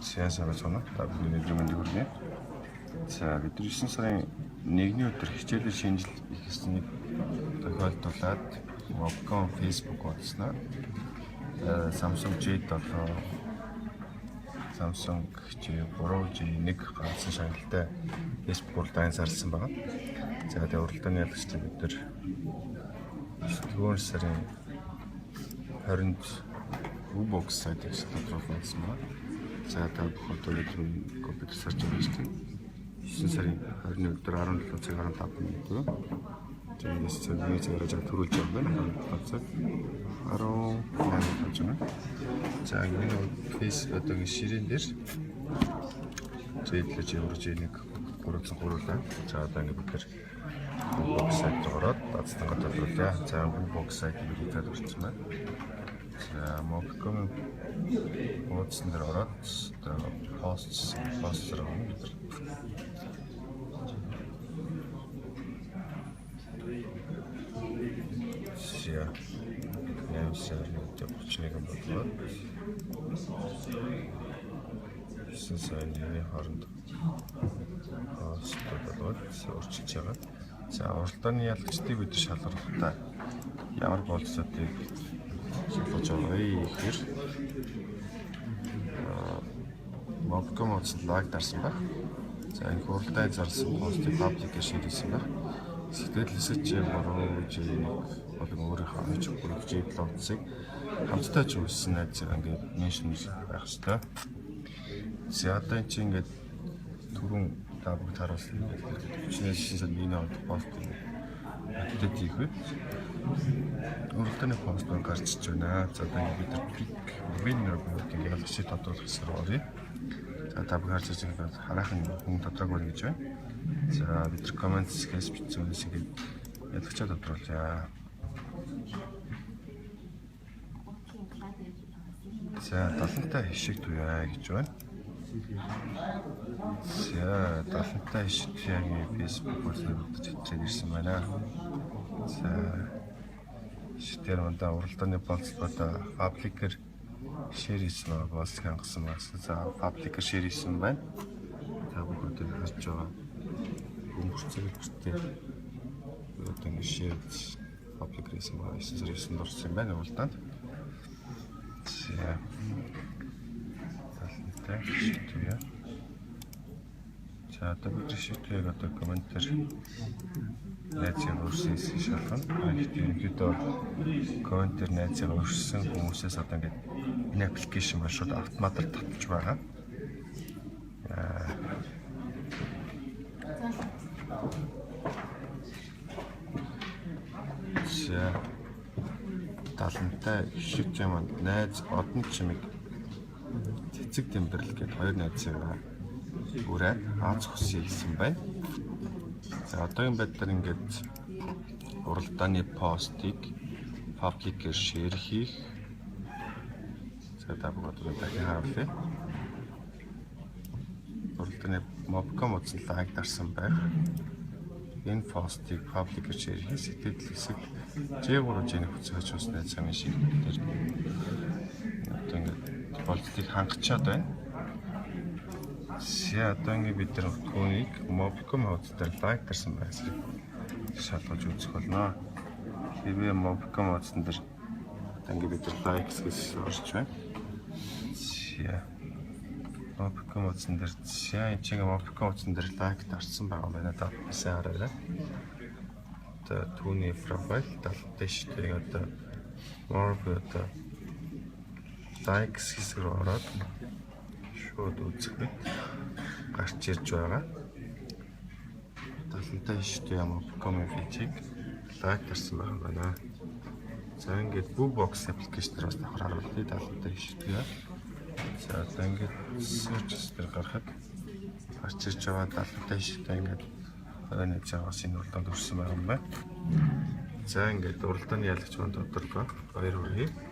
Сайн байна. Та бүхэн өдрийн хүргэе. За бид 9 сарын 1-ний өдөр хичээлээр шинжил хийсэн тохиолдолд Mobcom Facebook утаснаа Samsung J7, Samsung J3, J1 гарсан шагналтай Facebook уралдаан зарласан байна. За тэгээ уралдааны ялгчдын бид нар 9 сарын 20-нд Ubox сайтыг тодорхойлсон байна. За та бүхэн өнөөдөр компьютер сарч байгаа шүү дээ. 9 сарын 20-ны өдөр 17 цаг 15 минут. Тэгээс цэвэрний цагаараа төрүүлж байгаа байна. 17 цаг 18 цаг. За энэ Facebook одоогийн ширээн дээр зэдлэж явуулж нэг 303 лаа. За одоо ингэ бид нэр Ubox сайт ороод бацтангаа тодруулъя. За Ubox сайтыг бид тодорхойлсон байна. За Mobcom утсан дээр ороод постэр авах гэдэг. Яа. Яа сэрнэ төчнийг бодлоо. Сэнсэний хооронд постэр болоод өөрчилж байгаа. За уралдааны ялгчдыг бид шалгарахдаа ямар болцоодыг шалгаж байгаа гэхээр Mobcom утсанд лаг дарсан баг. За энэ уралдаанд зарласан постыг паблик шийдсэн баг. Сэтгэлээсээ J3, J1 болон өөрийнхөө хавч бүрэг J7 утсыг хамтдаа ч үүссэн найзаа ингээд меншн байх хэрэгтэй. За одоо энэ чинь ингээд түрүүн та бүгд харуулсан ингээд 49 сарын 1-ний оног пост апдейт хийх үед уралдааны пост гарч иж байна. За одоо бид нар winner гэдэг ялгчид тодруулах хэсэг рүү оръё. За та бүхэн харж байгаа хараахан хүн тодорхой байна гэж байна. За бид нар коммент хэсгээс бичсэн үнээс ингээд ялгчаа тодруулъя. За 70-тай хишиг туяа гэж байна. За 70-тай хишиг туяагийн Facebook үзлэгдэж чичээд ирсэн байна. За шитэр мандаа уралдааны болцлогоо пабликэр шеэр хийсэн байгаа болс хангасан байна. За пабликэр шеэр хийсэн байна. Та бүхэн харж байгаа хүмүүстээ одоо ингэ шеэр пабликэр хийсэн байна. 9 сарын 9-нд орсон юм байна уралдаанд. За талтай шитээ. За одоо бид шитээг одоо комментээр найзыг өөрсдөө шалгана. Ерөнхийдөө комментээр найзыг өөрсдөө хүмүүсээс одоо ингээд энэ аппликейшн маань шууд автоматар татж байгаа. За талантай шиг юм найз одон чимэг цэцэг тэмдэрлэг гэдэг хоёр найзаа үрээд Аз хүсье гэсэн байна. За одоогийн байдлаар ингээд уралдааны постыг пабликээр шеэр хийх. За та бүхэн дахин харуулъя. Уралдааны Mobcom утсанд лайк дарсан байх. Энэ постыг пабликээр шеэр хийх сэтгэл хэсэг J3 J1 хүсэж усны замын шиг дээр одоо ингээд болцлыг хангачаад байна. За одоо ингээд бид нар түүнийг Mobcom утсаар лайк дарсан байсыг шалгаж үзэх болно. Хэвээ Mobcom утсан дээр ингээд бид нар лайк гэсэн орж байна. За Mobcom утсан дээр энэ чинь Mobcom утсан дээр лайк дарсан байгаа байна. Та сайн хараарай. Одоо түүний профайл талтай шидэг одоо одоо likes хэсэг рүү ороод шууд үзэх үед гарч ирж байгаа. Талтай шидэг Mobcom фичиг лайк дарсан байна. За ингээд Ubox аппликейшнээс давхар харуулъя талтай шидэг. За одоо ингээд search дээр гарахад гарч ирж байгаа талтай шидэг ингээд энэ цаас энэ уралдаанд өрсөн байгаа юм байна. За ингээд уралдааны ялагч манд тодорхой 2 хүргэе.